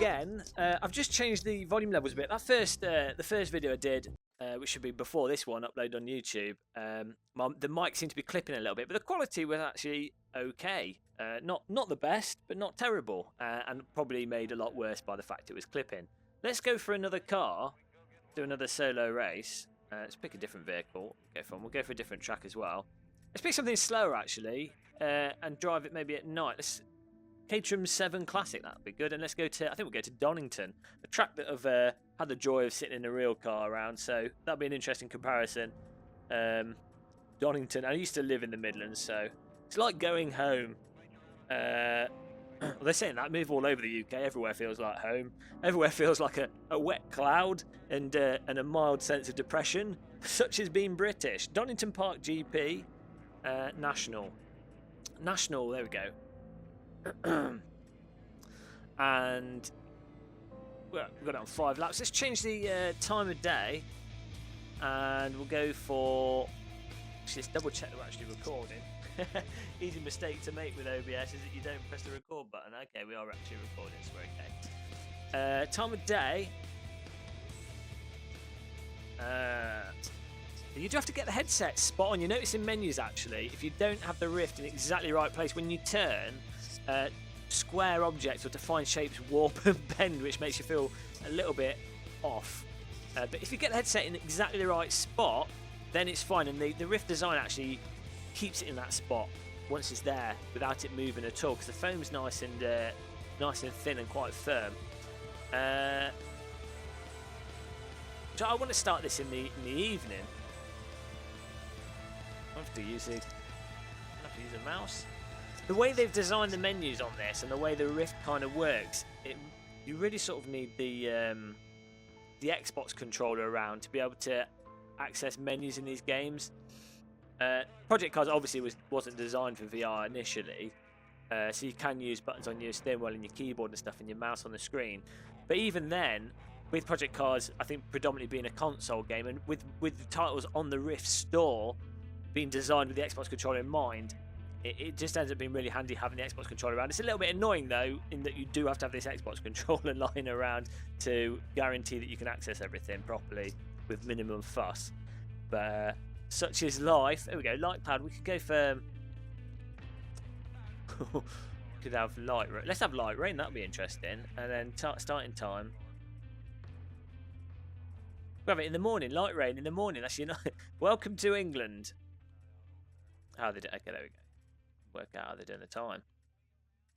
again. I've just changed the volume levels a bit. That the first video I did, which should be before this one, uploaded on YouTube. The mic seemed to be clipping a little bit, but the quality was actually okay. Not the best, but not terrible, and probably made a lot worse by the fact it was clipping. Let's go for another car, do another solo race. Let's pick a different vehicle. We'll go for a different track as well. Let's pick something slower actually, and drive it maybe at night. Let's Caterham 7 Classic, that'd be good. And let's go to, I think we'll go to Donington, a track that I've had the joy of sitting in a real car around, so that'll be an interesting comparison. Donington, I used to live in the Midlands, so it's like going home. Well, they're saying that, move all over the UK, everywhere feels like home. Everywhere feels like a wet cloud and a mild sense of depression, such as being British. Donington Park GP, National, there we go. And well, we've got it on 5 laps. Let's change the time of day, and we'll go for. Actually, let's double check that we're actually recording. Easy mistake to make with OBS is that you don't press the record button. Okay, we are actually recording, so we're okay. Time of day. You do have to get the headset spot on. You notice in menus actually, if you don't have the Rift in exactly the right place when you turn. Square objects or defined shapes warp and bend, which makes you feel a little bit off. But if you get the headset in exactly the right spot, then it's fine. And the Rift design actually keeps it in that spot once it's there, without it moving at all, because the foam's nice and thin and quite firm. So I want to start this in the evening. I have to use a mouse. The way they've designed the menus on this and the way the Rift kind of works, you really sort of need the Xbox controller around to be able to access menus in these games. Project Cars obviously wasn't designed for VR initially, so you can use buttons on your steering wheel and your keyboard and stuff and your mouse on the screen. But even then, with Project Cars, I think predominantly being a console game, and with the titles on the Rift store being designed with the Xbox controller in mind, it just ends up being really handy having the Xbox controller around. It's a little bit annoying though, in that you do have to have this Xbox controller lying around to guarantee that you can access everything properly with minimum fuss. But such is life. There we go, light cloud. We could go for could have light rain. Let's have light rain, that'd be interesting. And then starting time. We have it in the morning, light rain in the morning. That's welcome to England. How they do? Okay, there we go. Work out how they're doing the time.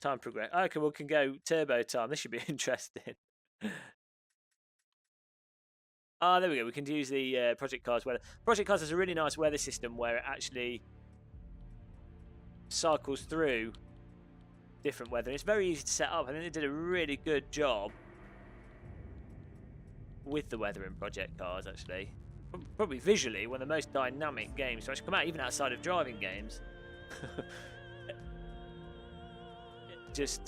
Time progress. Okay, we can go turbo time. This should be interesting. There we go. We can use the Project Cars weather. Project Cars has a really nice weather system where it actually cycles through different weather. It's very easy to set up. I think they did a really good job with the weather in Project Cars, actually. Probably visually one of the most dynamic games to actually come out, even outside of driving games. Just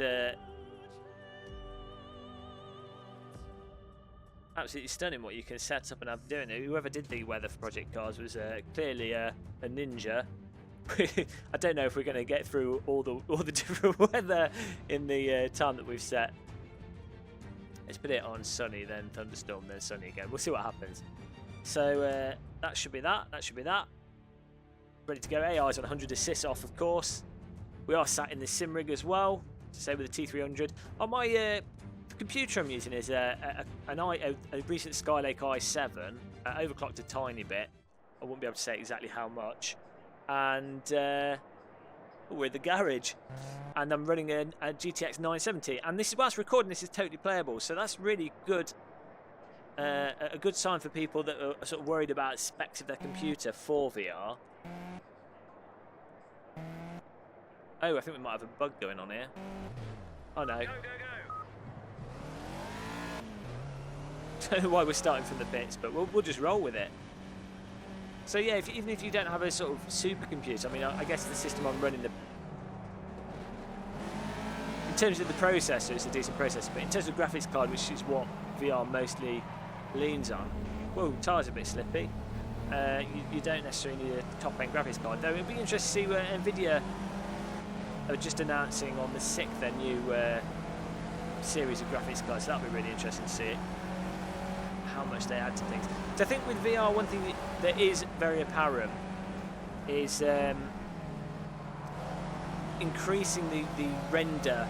absolutely stunning what you can set up and have doing it. Whoever did the weather for Project Cars was clearly a ninja. I don't know if we're going to get through all the different weather in the time that we've set. Let's put it on sunny, then thunderstorm, then sunny again. We'll see what happens. So that should be that. That should be that. Ready to go. AI's on 100 assists off, of course. We are sat in the sim rig as well. Same with the T300. On my computer I'm using is a recent Skylake i7, overclocked a tiny bit. I won't be able to say exactly how much. And we're in the garage, and I'm running a GTX 970. And this is whilst recording, this is totally playable. So that's really good. A good sign for people that are sort of worried about specs of their computer for VR. Oh, I think we might have a bug going on here. Oh no. Go, go, go. Don't know why we're starting from the pits, but we'll just roll with it. So yeah, even if you don't have a sort of supercomputer, I mean, I guess the system I'm running, in terms of the processor, it's a decent processor, but in terms of graphics card, which is what VR mostly leans on. Whoa, tyre's a bit slippy. You don't necessarily need a top-end graphics card, though. It'd be interesting to see where NVIDIA are just announcing on the 6th their new series of graphics cards. So that'll be really interesting to see how much they add to things. So I think with VR, one thing that is very apparent is increasing the render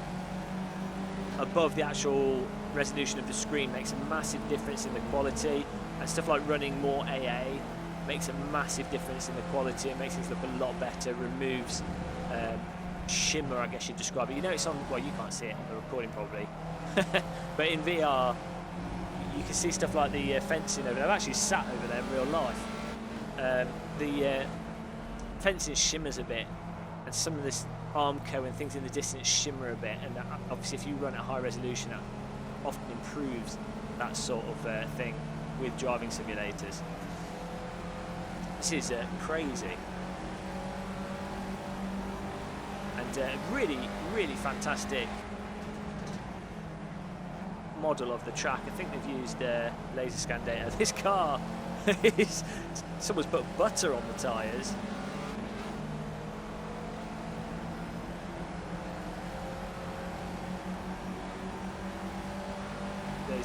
above the actual resolution of the screen makes a massive difference in the quality, and stuff like running more AA makes a massive difference in the quality. It makes things look a lot better, removes shimmer, I guess you'd describe it. You know, it's on, well, you can't see it on the recording probably, but in VR you can see stuff like the fencing over there. I've actually sat over there in real life. The fencing shimmers a bit, and some of this Armco and things in the distance shimmer a bit, and obviously if you run at high resolution that often improves that sort of thing with driving simulators. This is crazy, and really, really fantastic model of the track. I think they've used laser scan data. This car is, someone's put butter on the tyres.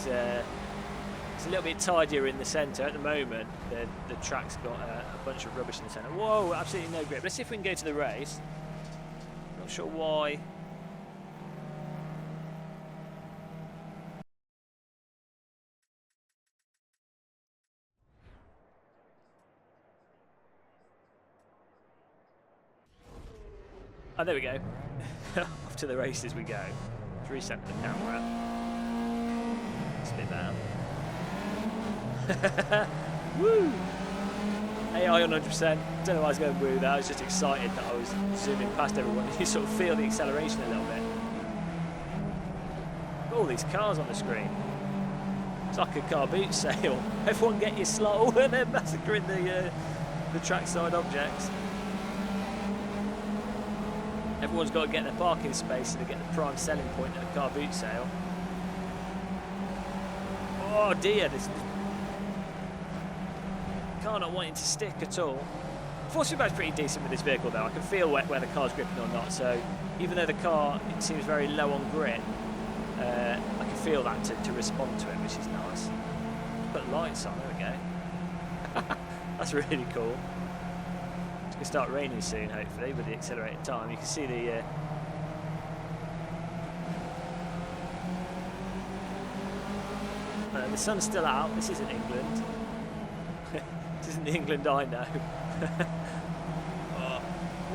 It's a little bit tidier in the centre at the moment. The track's got a bunch of rubbish in the centre. Whoa, absolutely no grip. Let's see if we can go to the race. Not sure why. Oh, there we go. Off to the races we go. Let's reset the camera. Spin that. Woo! AI on 100%. Don't know why I was going woo there. I was just excited that I was zooming past everyone. You sort of feel the acceleration a little bit. All these cars on the screen. It's like a car boot sale. Everyone get your slot, and they're massacring the trackside objects. Everyone's got to get their parking space so they get the prime selling point at a car boot sale. Oh dear, this car not wanting to stick at all. Force feedback's pretty decent with this vehicle though. I can feel where the car's gripping or not, so even though the car it seems very low on grip, I can feel that to respond to it, which is nice. Put lights on, there we go. That's really cool. It's going to start raining soon hopefully with the accelerated time. You can see the sun's still out. This isn't England. This isn't the England I know.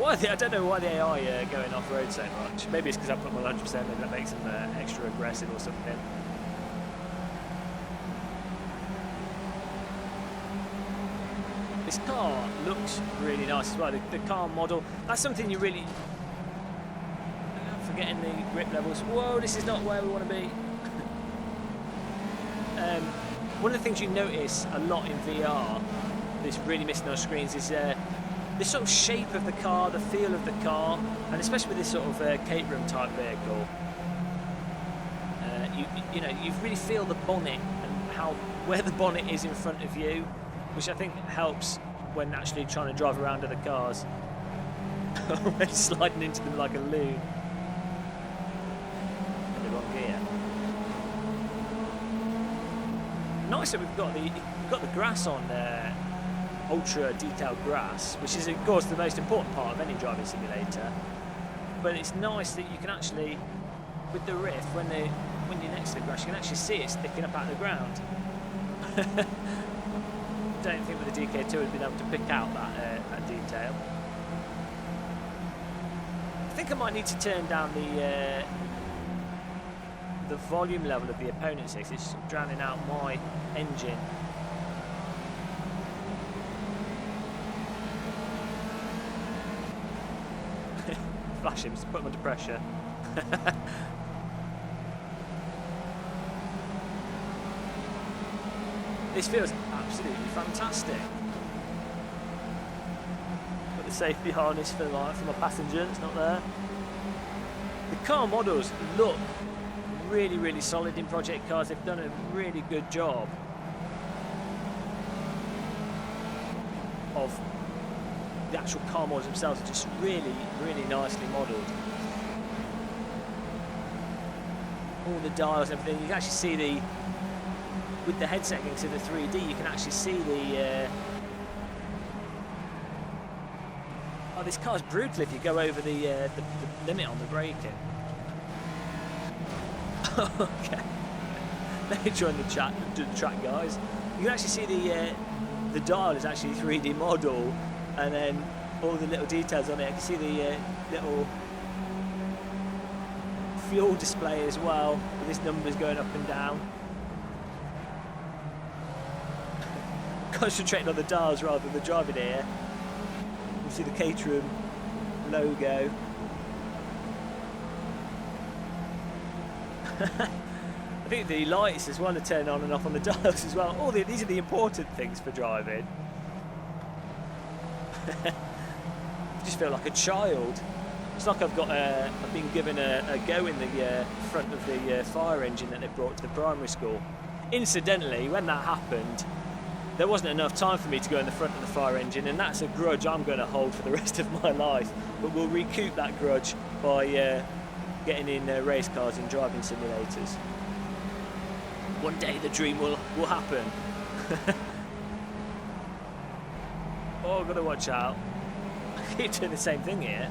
I don't know why the AI are going off-road so much. Maybe it's because I put them on 100%, maybe that makes them extra aggressive or something. This car looks really nice as well. The car model, that's something you really... I'm forgetting the grip levels. Whoa, this is not where we want to be. One of the things you notice a lot in VR that's really missing on screens is the sort of shape of the car, the feel of the car, and especially with this sort of caterum type vehicle. You know, you really feel the bonnet and where the bonnet is in front of you, which I think helps when actually trying to drive around other cars. When sliding into them like a loon. In the wrong gear. Nice that we've got the grass on there, ultra detailed grass, which is of course the most important part of any driving simulator. But it's nice that you can actually, with the Rift, when you're next to the grass, you can actually see it sticking up out of the ground. Don't think with the DK2 would have been able to pick out that detail. I think I might need to turn down the volume level of the opponent's because it's drowning out my engine. Flash him, just put him under pressure. This feels absolutely fantastic. Got the safety harness for my passenger, it's not there. The car models look really, really solid in Project Cars. They've done a really good job of the actual car models themselves, are just really, really nicely modelled. all the dials and everything. You can actually see the, with the headset going to the 3D, you can actually see the. Oh, this car's brutal if you go over the limit on the braking. Okay. Let me join the chat, the track, guys. You can actually see the dial is actually 3D model, and then all the little details on it. You can see the little fuel display as well, with this numbers going up and down. Concentrating on the dials rather than the driving here. You see the Caterham logo. I think the lights as well are turning on and off on the dials as well. These are the important things for driving. I just feel like a child. It's like I've been given a go in the front of the fire engine that they brought to the primary school. Incidentally, when that happened, there wasn't enough time for me to go in the front of the fire engine, and that's a grudge I'm going to hold for the rest of my life. But we'll recoup that grudge by getting in race cars and driving simulators. One day the dream will happen. Oh, I've got to watch out. I keep doing the same thing here.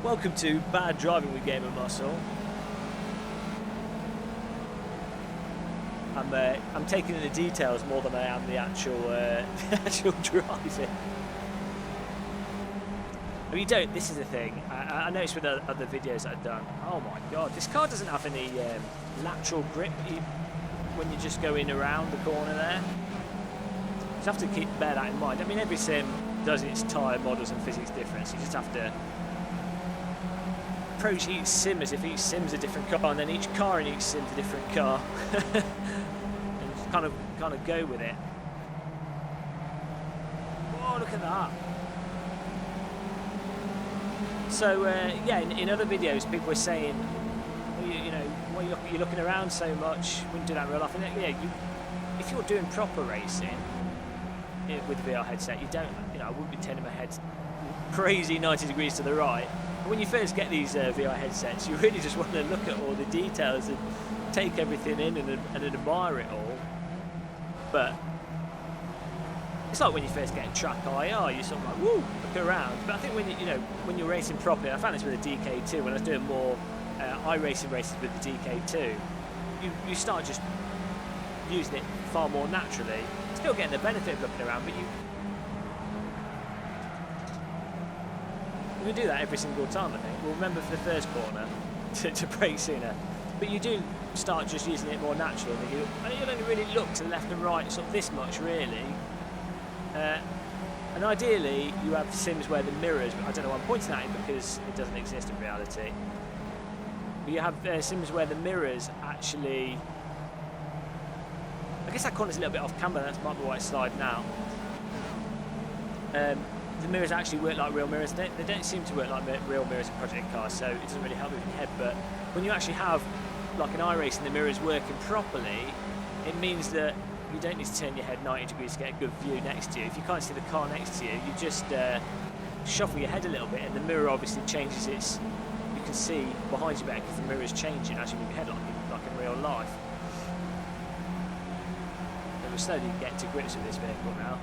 Welcome to Bad Driving with Gamer Muscle. I'm taking in the details more than I am the actual driving. I mean, this is the thing. I noticed with other videos that I've done. Oh my god, this car doesn't have any lateral grip when you're just going around the corner there. You just have to bear that in mind. I mean, every sim does its tyre models and physics difference. You just have to approach each sim as if each sim's a different car, and then each car in each sim's a different car. And just kind of go with it. Oh, look at that. So yeah, in other videos, people were saying, well, you know, why you're looking around so much. Wouldn't do that in real life. And yeah, if you're doing proper racing with the VR headset, you don't. You know, I wouldn't be turning my head crazy 90 degrees to the right. But when you first get these VR headsets, you really just want to look at all the details and take everything in and admire it all. But it's like when you first get a track IR, you're sort of like, woo, look around. But I think when you're racing properly, I found this with the DK2, when I was doing more iRacing races with the DK2, you start just using it far more naturally. Still getting the benefit of looking around, but you can do that every single time, I think. We'll remember for the first corner to brake sooner. But you do start just using it more naturally. You'll only really look to the left and right, sort of this much, really. And ideally, you have sims where the mirrors, I don't know why I'm pointing at it because it doesn't exist in reality. But you have sims where the mirrors actually, I guess that corner's a little bit off camera, that's might be why it's sliding now. The mirrors actually work like real mirrors. They don't seem to work like real mirrors in project cars, so it doesn't really help with your head. But when you actually have like an iRace and the mirrors working properly, it means that you don't need to turn your head 90 degrees to get a good view next to you. If you can't see the car next to you, you just shuffle your head a little bit, and the mirror obviously changes its. You can see behind you better because the mirror is changing as you move your head like in real life. And we're slowly getting to grips with this vehicle now.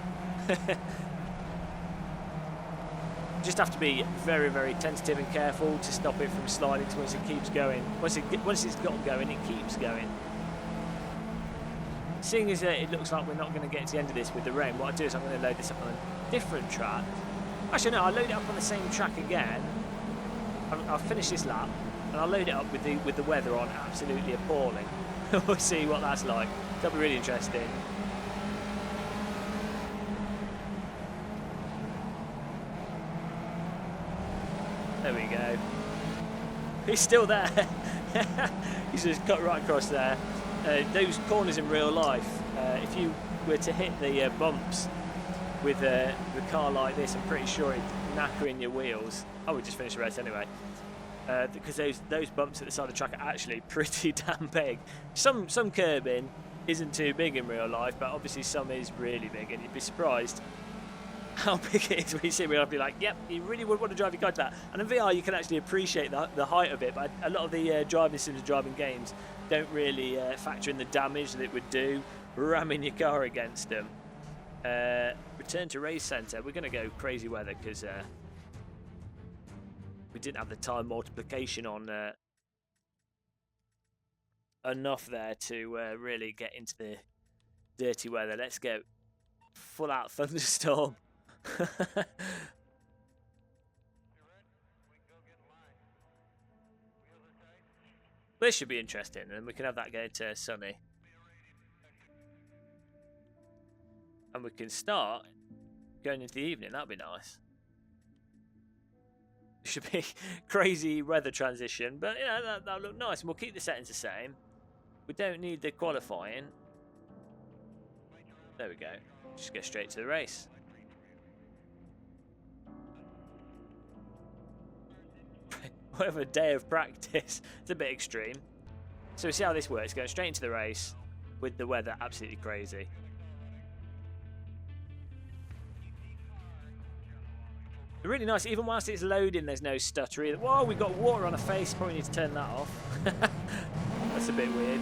Just have to be very, very tentative and careful to stop it from sliding once it keeps going. Once it's got going, it keeps going. Seeing as it looks like we're not going to get to the end of this with the rain, what I'll do is I'm going to load this up on a different track. Actually, no, I'll load it up on the same track again. I'll finish this lap, and I'll load it up with the weather on absolutely appalling. We'll see what that's like. That'll be really interesting. There we go. He's still there. He's just cut right across there. Those corners in real life, if you were to hit the bumps with a car like this, I'm pretty sure it'd knacker in your wheels. I would just finish the race anyway, because those bumps at the side of the track are actually pretty damn big. Some curbing isn't too big in real life, but obviously some is really big, and you'd be surprised how big it is when you see it. I'll be like, yep, you really would want to drive your car to that. And in VR, you can actually appreciate the height of it, but a lot of the driving sims and driving games don't really factor in the damage that it would do ramming your car against them. Return to race centre. We're going to go crazy weather because we didn't have the time multiplication on enough there to really get into the dirty weather. Let's go full out thunderstorm. This should be interesting, and we can have that go to sunny. And we can start going into the evening. That'd be nice. Should be crazy weather transition, but you know that'll look nice. And we'll keep the settings the same. We don't need the qualifying. There we go. Just go straight to the race. Whatever day of practice. It's a bit extreme. So we see how this works. Going straight into the race with the weather absolutely crazy. Really nice. Even whilst it's loading, there's no stutter either. Whoa, we've got water on our face. Probably need to turn that off. That's a bit weird.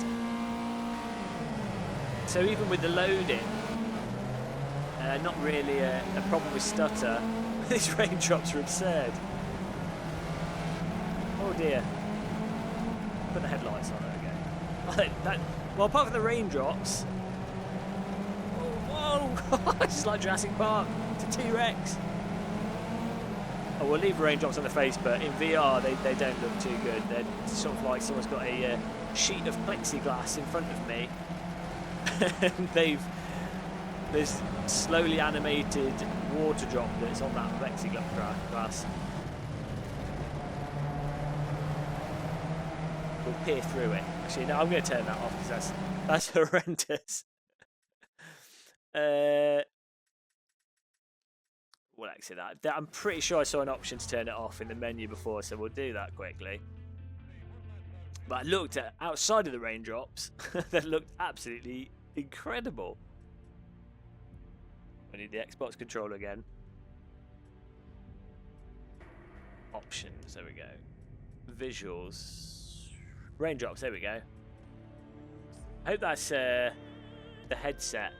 So even with the loading, not really a problem with stutter. These raindrops are absurd. Oh dear. Put the headlights on. There we go. Well, apart from the raindrops. Whoa! It's just like Jurassic Park. It's a T-Rex. Oh, we'll leave raindrops on the face, but in VR they don't look too good. They're sort of like someone's got a sheet of plexiglass in front of me. And there's slowly animated water drop that's on that plexiglass. We'll peer through it. Actually, no, I'm going to turn that off because that's horrendous. We'll exit that. I'm pretty sure I saw an option to turn it off in the menu before, so we'll do that quickly. But I looked at outside of the raindrops. That looked absolutely incredible. We need the Xbox controller again. Options, there we go. Visuals. Raindrops, there we go. I hope that's the headset.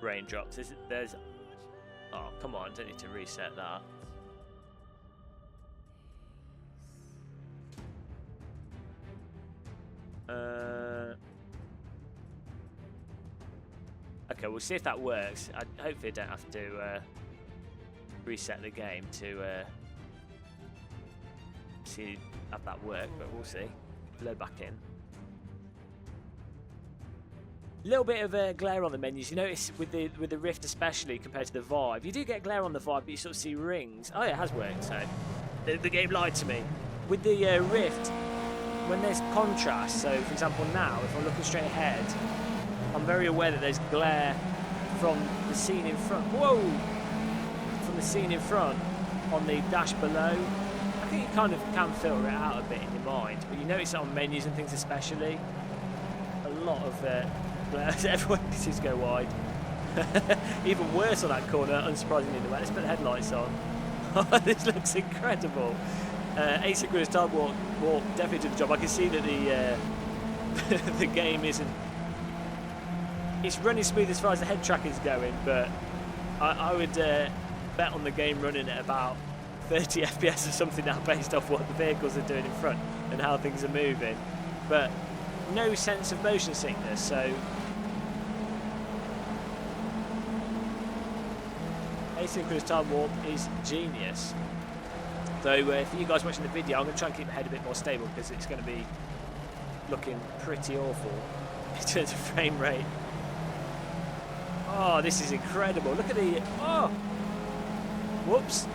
Raindrops. There's. Oh, come on! Don't need to reset that. Okay, we'll see if that works. Hopefully, I don't have to reset the game to have that work, but we'll see. Load back in. A little bit of glare on the menus. You notice with the Rift especially compared to the Vive. You do get glare on the Vive, but you sort of see rings. Oh, yeah, it has worked, so the game lied to me. With the Rift, when there's contrast, so for example now, if I'm looking straight ahead, I'm very aware that there's glare from the scene in front. Whoa! From the scene in front on the dash below. I think you kind of can filter it out a bit in your mind, but you notice it on menus and things especially. A lot of glare. Everyone needs to go wide. Even worse on that corner, unsurprisingly in the wet. Let's put the headlights on. This looks incredible. Asynchronous time walk definitely did the job. I can see that the the game isn't. It's running smooth as far as the head track is going, but I would bet on the game running at about 30 FPS or something now, based off what the vehicles are doing in front and how things are moving. But no sense of motion sickness, so asynchronous time warp is genius. So for you guys watching the video, I'm going to try and keep my head a bit more stable because it's going to be looking pretty awful in terms of frame rate. Oh, this is incredible. Look at the... Oh! Whoops.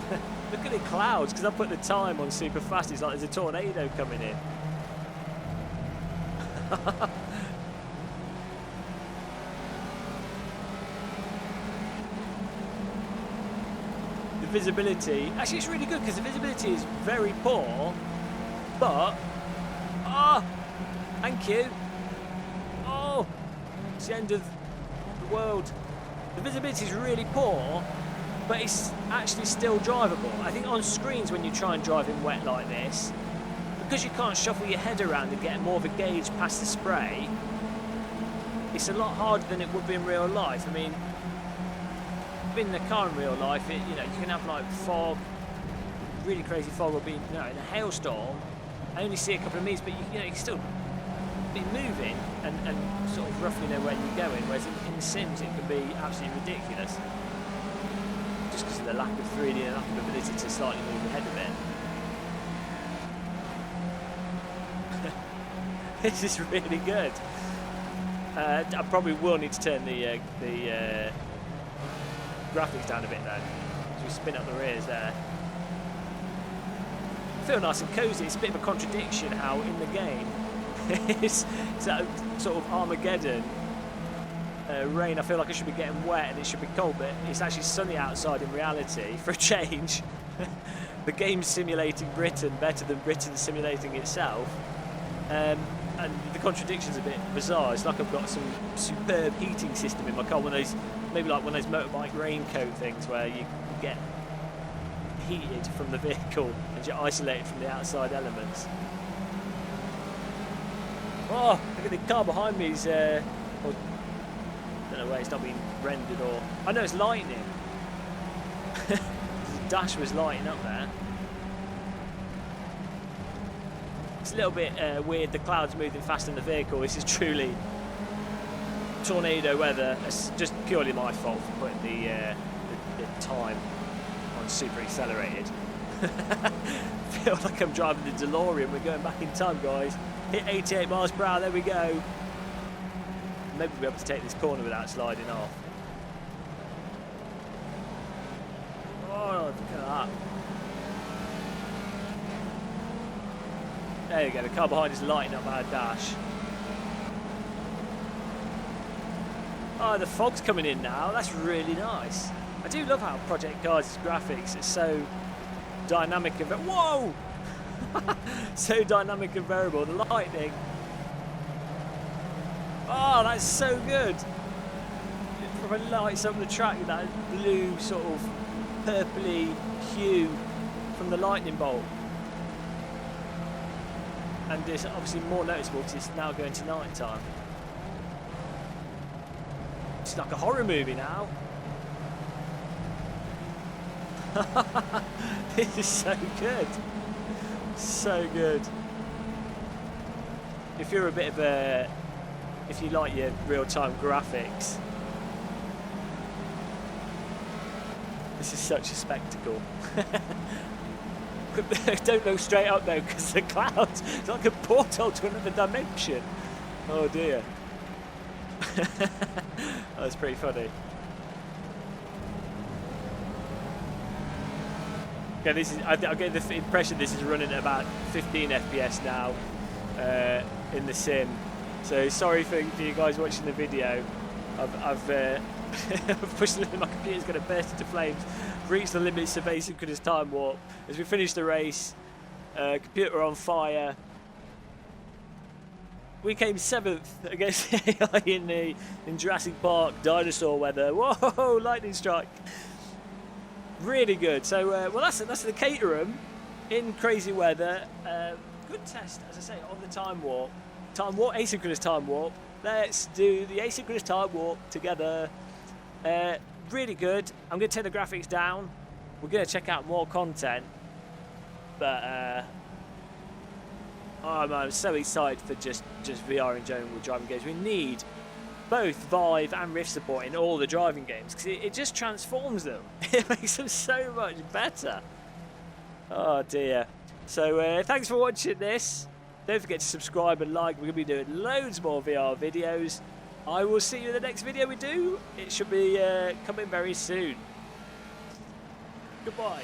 Look at the clouds, because I put the time on super fast. It's like there's a tornado coming in. The visibility... Actually, it's really good, because the visibility is very poor, but... Oh! Thank you. Oh! It's the end of the world. The visibility is really poor, but it's actually still drivable. I think on screens when you try and drive in wet like this, because you can't shuffle your head around and get more of a gauge past the spray, it's a lot harder than it would be in real life. I mean, being in the car in real life, you know, you can have like fog, really crazy fog, or be, you know, in a hailstorm. I only see a couple of meters, but you know, you can still be moving and sort of roughly know where you're going. Whereas in the Sims, it can be absolutely ridiculous, just because of the lack of 3D and lack of ability to slightly move your head a bit. This is really good. I probably will need to turn the graphics down a bit though, as we spin up the rears there. I feel nice and cozy. It's a bit of a contradiction how in the game it's that sort of Armageddon rain. I feel like I should be getting wet and it should be cold, but it's actually sunny outside in reality for a change. The game's simulating Britain better than Britain simulating itself. And the contradiction's a bit bizarre. It's like I've got some superb heating system in my car, one of those, maybe like one of those motorbike raincoat things where you get heated from the vehicle and you're isolated from the outside elements. Oh, look at the car behind me. Is I don't know where it's not being rendered, or I know it's lightning. The dash was lighting up there. It's a little bit weird, the clouds moving fast in the vehicle. This is truly tornado weather. It's just purely my fault for putting the time on super accelerated. Feel like I'm driving the DeLorean. We're going back in time, guys. Hit 88 miles per hour, there we go. Maybe we'll be able to take this corner without sliding off. Oh, look at that. There you go, the car behind is lighting up our dash. Oh, the fog's coming in now. That's really nice. I do love how Project Cars' graphics are so dynamic and whoa! So dynamic and variable. The lightning. Oh, that's so good. It probably lights up the track with that blue sort of purpley hue from the lightning bolt. And it's obviously more noticeable because it's now going to night time. It's like a horror movie now. This is so good. So good. If you're a bit of a... if you like your real-time graphics, this is such a spectacle. Don't go straight up though, because the clouds, it's like a portal to another dimension. Oh dear. That's pretty funny. Okay, this is, I get the impression this is running at about 15 FPS now in the sim. So sorry for you guys watching the video. I've pushed the limit. My computer's going to burst into flames. Reached the limits of asynchronous time warp. As we finish the race, computer on fire. We came 7th against AI in Jurassic Park dinosaur weather. Whoa, lightning strike! Really good. So well, that's the Caterham in crazy weather. Good test, as I say, on the time warp. Time warp, asynchronous time warp. Let's do the asynchronous time warp together. Really good. I'm going to turn the graphics down. We're going to check out more content. But I'm so excited for just VR in general driving games. We need both Vive and Rift support in all the driving games because it just transforms them. It makes them so much better. Oh dear. So thanks for watching this. Don't forget to subscribe and like. We're going to be doing loads more VR videos. I will see you in the next video we do. It should be coming very soon. Goodbye.